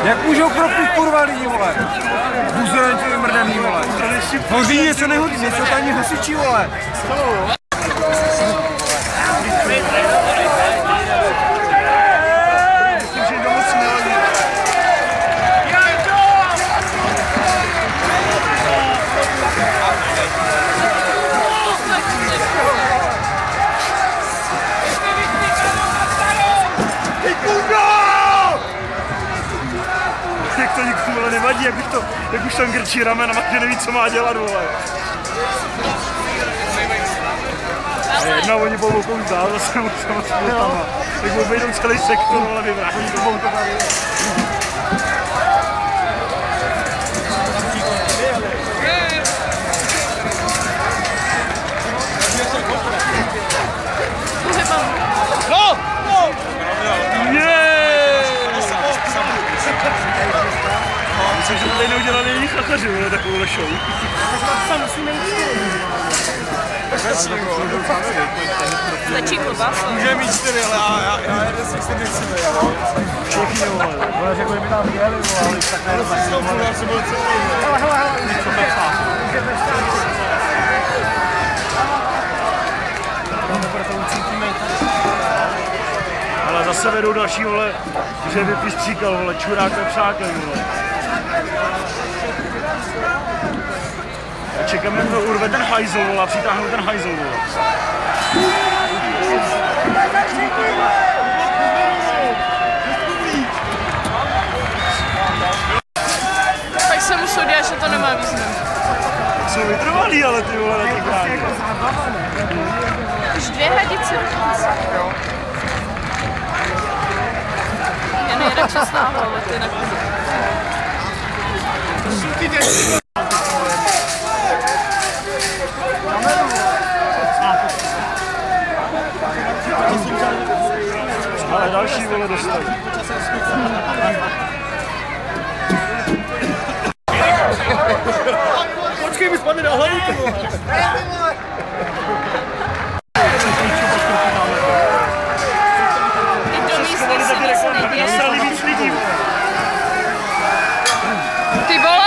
Jak můžou propít kurva lidi, vole? Buzerantě vymrdaný, vole. Hoří něco nehodí, něco tajně hasičí, vole. Jak to nikomu ale nevadí, jak už tam grčí ramenama, že neví, co má dělat, vole. Jedna oni budou kousat dál, zase mu sama spolutama. Tak obejdou celý sektor, ale vyvrátí to budou to tady. No! Myslím, že tady neudělali jiní chachaři, ale takovou show. Stačí klobásu. Můžeme mít 4, ale já jeden si nechci být. Všichni, vole. Vole, řekl by nám jeli, vole, ale tak ne. Ale zase vedou další, vole, že vypistříkal, vole, čurák pepřákem, vole. Čekáme, kdo urve ten hajzl, vole, a přitáhnou ten hajzl, vole. Tak se mu soudí, že to nemá význam. Jsou vytrvalý, ale ty vole, na těch bráně. Už 2 hadice dokonce. Já nejradši snáhla, ale ty nakonec. Ale další, vole, dostaví. Počkej, mi spadne na hlavu, ty vole. Ty vole!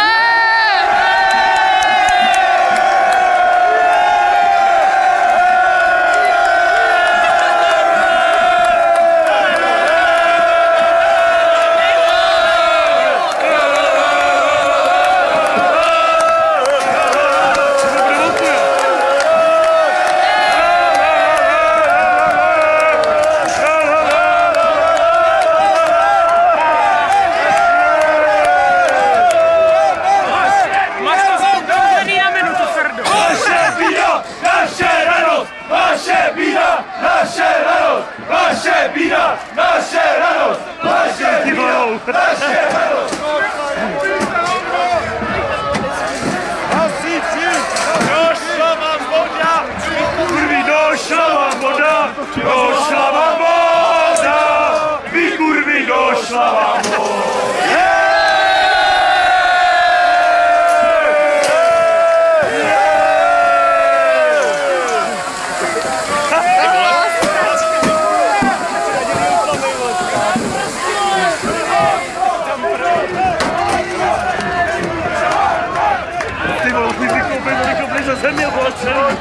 Došla vám voda, vy kurvy, došla vám voda. Ty vole, ty vykopej za země, vole, celý.